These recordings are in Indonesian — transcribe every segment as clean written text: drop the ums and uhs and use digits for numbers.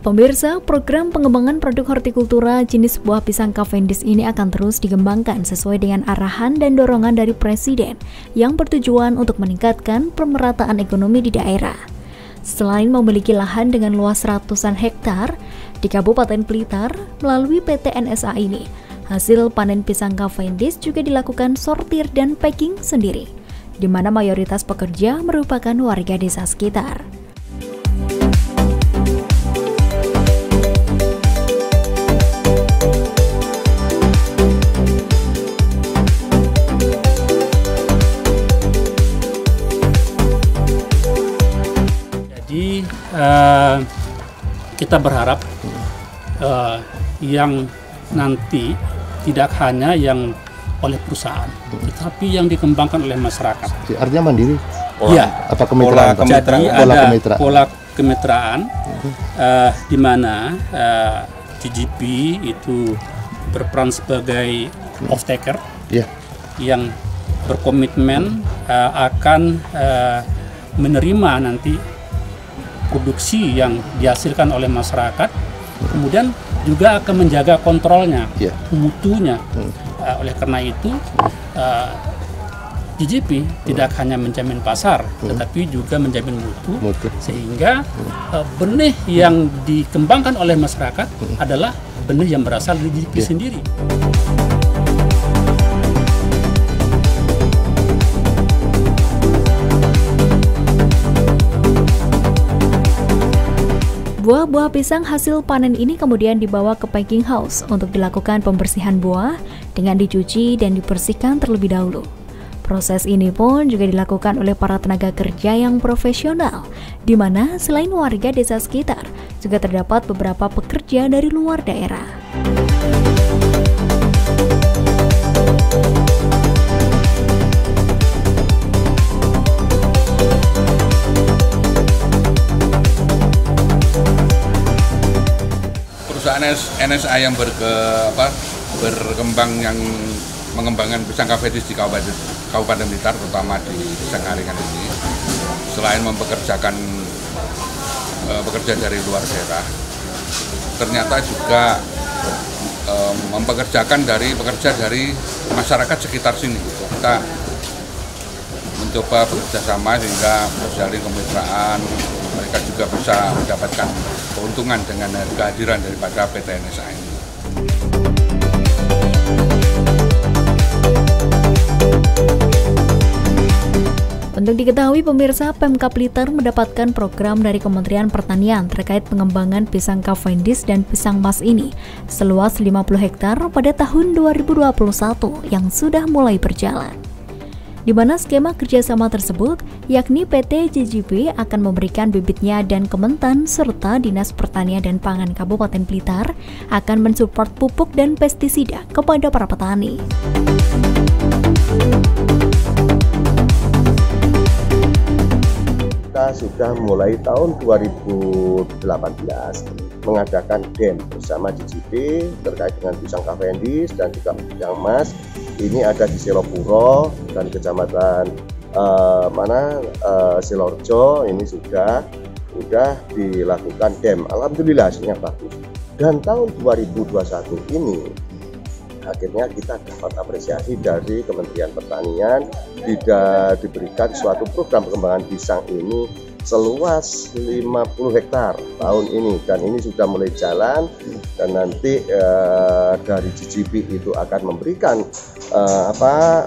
Pemirsa, program pengembangan produk hortikultura jenis buah pisang Cavendish ini akan terus dikembangkan sesuai dengan arahan dan dorongan dari Presiden yang bertujuan untuk meningkatkan pemerataan ekonomi di daerah. Selain memiliki lahan dengan luas ratusan hektar di Kabupaten Blitar, melalui PT NSA ini, hasil panen pisang Cavendish juga dilakukan sortir dan packing sendiri, di mana mayoritas pekerja merupakan warga desa sekitar. Jadi kita berharap yang nanti tidak hanya yang oleh perusahaan, tetapi yang dikembangkan oleh masyarakat. Artinya mandiri? Iya. Apa kemitraan? Jadi ada pola kemitraan di mana GGP itu berperan sebagai off-taker yang berkomitmen akan menerima nanti produksi yang dihasilkan oleh masyarakat, kemudian juga akan menjaga kontrolnya, mutunya. Oleh karena itu, GGP tidak hanya menjamin pasar, tetapi juga menjamin mutu. Sehingga benih yang dikembangkan oleh masyarakat adalah benih yang berasal dari GGP sendiri. Buah-buah pisang hasil panen ini kemudian dibawa ke packing house untuk dilakukan pembersihan buah dengan dicuci dan dibersihkan terlebih dahulu. Proses ini pun juga dilakukan oleh para tenaga kerja yang profesional, di mana selain warga desa sekitar, juga terdapat beberapa pekerja dari luar daerah. NSA yang berkembang yang mengembangkan pisang Cavendish di Kabupaten Blitar, terutama di Pisang Karingan ini, selain mempekerjakan pekerja dari luar daerah, ternyata juga mempekerjakan pekerja dari masyarakat sekitar sini. Kita mencoba bekerja sama sehingga menjalin kemitraan, mereka juga bisa mendapatkan keuntungan dengan kehadiran daripada PT NSA ini. Untuk diketahui pemirsa, Pemkab Blitar mendapatkan program dari Kementerian Pertanian terkait pengembangan pisang Cavendish dan pisang mas ini seluas 50 hektar pada tahun 2021 yang sudah mulai berjalan. Di mana skema kerjasama tersebut, yakni PT GGP akan memberikan bibitnya dan Kementan serta Dinas Pertanian dan Pangan Kabupaten Blitar akan mensupport pupuk dan pestisida kepada para petani. Kita sudah mulai tahun 2018 mengadakan DEM bersama GGP terkait dengan pisang Cavendish dan juga pisang mas. Ini ada di Selopuro dan kecamatan Silorjo. Ini sudah dilakukan DEM. Alhamdulillah hasilnya bagus. Dan tahun 2021 ini akhirnya kita dapat apresiasi dari Kementerian Pertanian, tidak diberikan suatu program pengembangan pisang ini seluas 50 hektar tahun ini, dan ini sudah mulai jalan, dan nanti dari GGP itu akan memberikan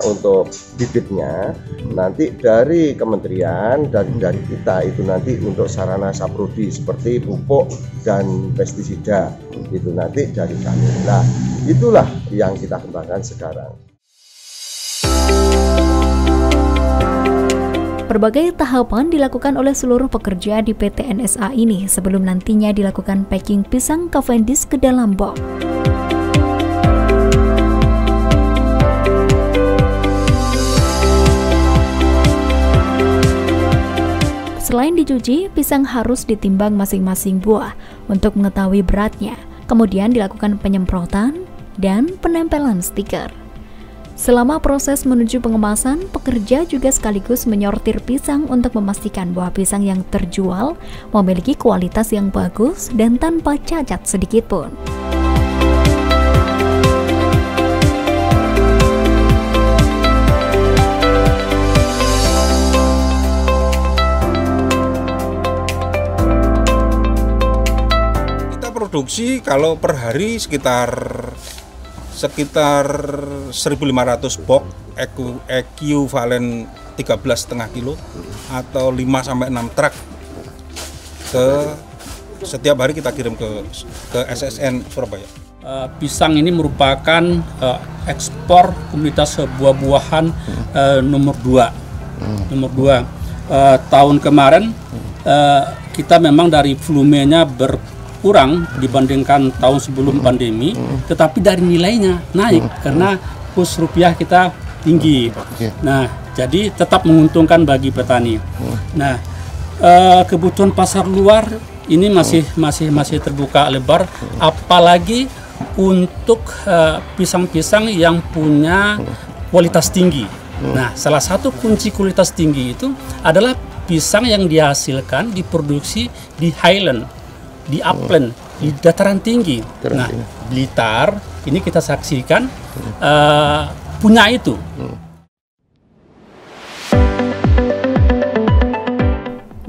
untuk bibitnya, nanti dari kementerian, dari kita itu nanti untuk sarana saprodi seperti pupuk dan pestisida itu nanti dari kami. Nah, itulah yang kita kembangkan sekarang. Berbagai tahapan dilakukan oleh seluruh pekerja di PT NSA ini sebelum nantinya dilakukan packing pisang Cavendish ke dalam box. Selain dicuci, pisang harus ditimbang masing-masing buah untuk mengetahui beratnya. Kemudian dilakukan penyemprotan dan penempelan stiker. Selama proses menuju pengemasan, pekerja juga sekaligus menyortir pisang untuk memastikan buah pisang yang terjual memiliki kualitas yang bagus dan tanpa cacat sedikitpun. Kita produksi kalau per hari sekitar 1.500 box ekuivalen 13,5 kilo atau 5-6 truk setiap hari kita kirim ke SSN Surabaya. Pisang ini merupakan ekspor komoditas buah-buahan nomor 2. Tahun kemarin kita memang dari volumenya kurang dibandingkan tahun sebelum pandemi, tetapi dari nilainya naik karena kurs rupiah kita tinggi. Nah, jadi tetap menguntungkan bagi petani. Nah, kebutuhan pasar luar ini masih terbuka lebar, apalagi untuk pisang-pisang yang punya kualitas tinggi. Nah, salah satu kunci kualitas tinggi itu adalah pisang yang dihasilkan diproduksi di highland, di upland, di dataran tinggi. Nah, Blitar ini kita saksikan punya itu.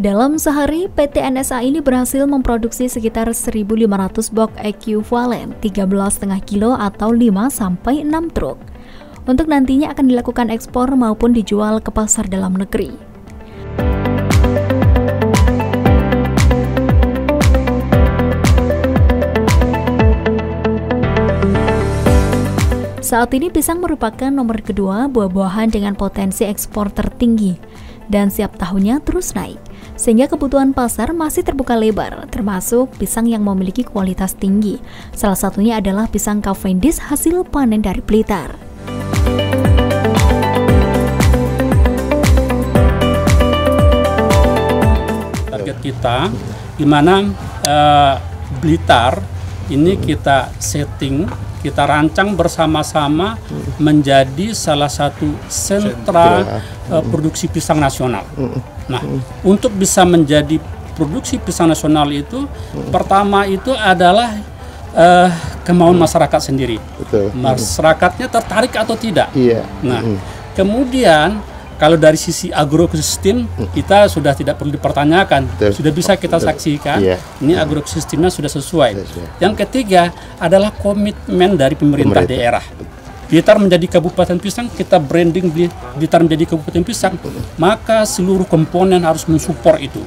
Dalam sehari, PT NSA ini berhasil memproduksi sekitar 1.500 box ekuivalen 13,5 kilo atau 5-6 truk. Untuk nantinya akan dilakukan ekspor maupun dijual ke pasar dalam negeri. Saat ini pisang merupakan nomor kedua buah-buahan dengan potensi ekspor tertinggi dan setiap tahunnya terus naik, sehingga kebutuhan pasar masih terbuka lebar, termasuk pisang yang memiliki kualitas tinggi. Salah satunya adalah pisang Cavendish hasil panen dari Blitar. Target kita di mana Blitar ini kita setting, kita rancang bersama-sama menjadi salah satu sentra produksi pisang nasional. Nah, untuk bisa menjadi produksi pisang nasional itu, pertama itu adalah kemauan masyarakat sendiri. Masyarakatnya tertarik atau tidak. Nah, kemudian kalau dari sisi agroekosistem kita sudah tidak perlu dipertanyakan, sudah bisa kita saksikan ini agroekosistemnya sudah sesuai. Yang ketiga adalah komitmen dari pemerintah daerah. Blitar menjadi kabupaten pisang, kita branding Blitar menjadi kabupaten pisang, maka seluruh komponen harus mensupport itu.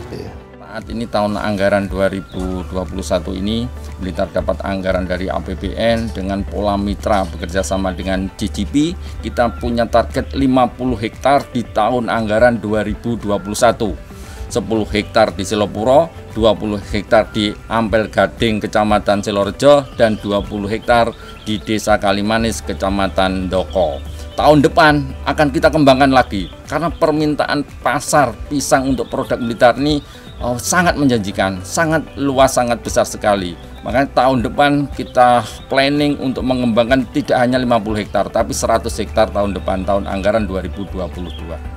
Saat ini tahun anggaran 2021 ini Blitar dapat anggaran dari APBN dengan pola mitra bekerja sama dengan GGP. Kita punya target 50 hektar di tahun anggaran 2021. 10 hektar di Selopuro, 20 hektar di Ampel Gading, Kecamatan Silorejo, dan 20 hektar di Desa Kalimanis, Kecamatan Doko. Tahun depan akan kita kembangkan lagi karena permintaan pasar pisang untuk produk Blitar ini sangat menjanjikan, sangat luas, sangat besar sekali. Makanya tahun depan kita planning untuk mengembangkan tidak hanya 50 hektar, tapi 100 hektar tahun depan, tahun anggaran 2022.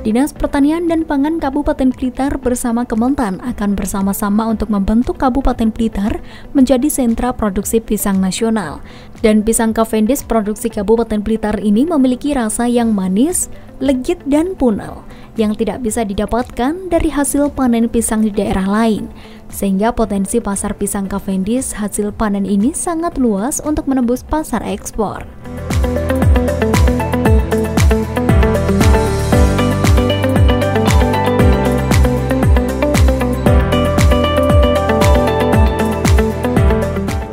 Dinas Pertanian dan Pangan Kabupaten Blitar bersama Kementan akan bersama-sama untuk membentuk Kabupaten Blitar menjadi sentra produksi pisang nasional. Dan pisang Cavendish produksi Kabupaten Blitar ini memiliki rasa yang manis, legit dan punel yang tidak bisa didapatkan dari hasil panen pisang di daerah lain. Sehingga potensi pasar pisang Cavendish hasil panen ini sangat luas untuk menembus pasar ekspor.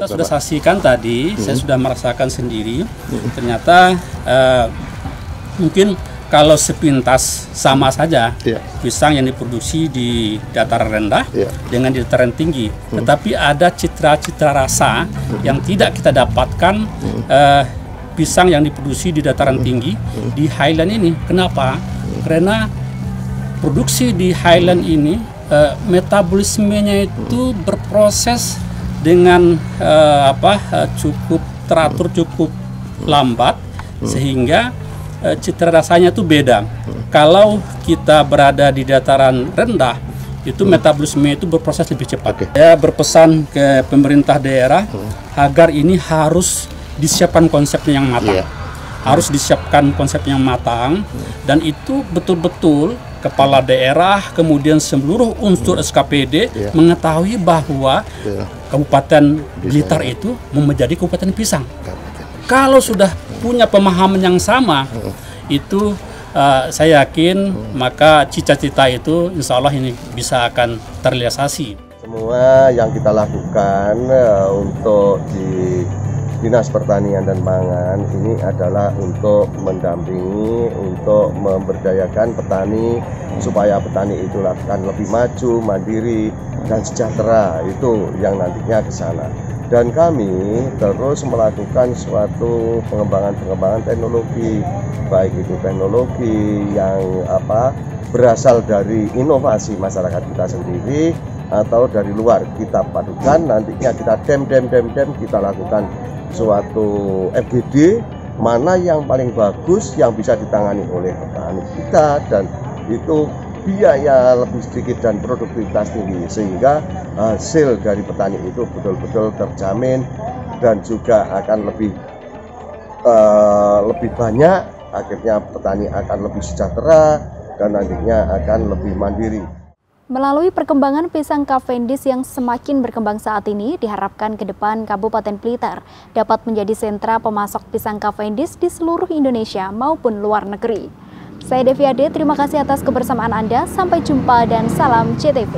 Sudah saksikan tadi, saya sudah merasakan sendiri. Ternyata mungkin kalau sepintas sama saja pisang yang diproduksi di dataran rendah dengan di dataran tinggi, tetapi ada citra-citra rasa yang tidak kita dapatkan pisang yang diproduksi di dataran tinggi di highland ini. Kenapa? Karena produksi di highland ini metabolismenya itu berproses dengan cukup teratur, cukup lambat, sehingga citra rasanya itu beda. Kalau kita berada di dataran rendah, itu metabolisme itu berproses lebih cepat. Saya berpesan ke pemerintah daerah agar ini harus disiapkan konsepnya yang matang. Harus disiapkan konsep yang matang, dan itu betul-betul kepala daerah, kemudian seluruh unsur SKPD mengetahui bahwa Kabupaten Blitar itu mau menjadi Kabupaten Pisang. Kalau sudah punya pemahaman yang sama, itu saya yakin maka cita-cita itu insya Allah ini bisa akan terrealisasi. Semua yang kita lakukan untuk di Dinas Pertanian dan Pangan ini adalah untuk mendampingi, untuk memberdayakan petani supaya petani itu akan lebih maju, mandiri, dan sejahtera. Itu yang nantinya ke sana. Dan kami terus melakukan suatu pengembangan teknologi, baik itu teknologi yang berasal dari inovasi masyarakat kita sendiri atau dari luar. Kita padukan, nantinya kita dem, kita lakukan suatu FGD mana yang paling bagus yang bisa ditangani oleh petani kita, dan itu biaya lebih sedikit dan produktivitas tinggi, sehingga hasil dari petani itu betul-betul terjamin dan juga akan lebih banyak. Akhirnya petani akan lebih sejahtera dan nantinya akan lebih mandiri. Melalui perkembangan pisang Cavendish yang semakin berkembang saat ini, diharapkan ke depan Kabupaten Blitar dapat menjadi sentra pemasok pisang Cavendish di seluruh Indonesia maupun luar negeri. Saya Devi Ade, terima kasih atas kebersamaan Anda. Sampai jumpa dan salam CTV.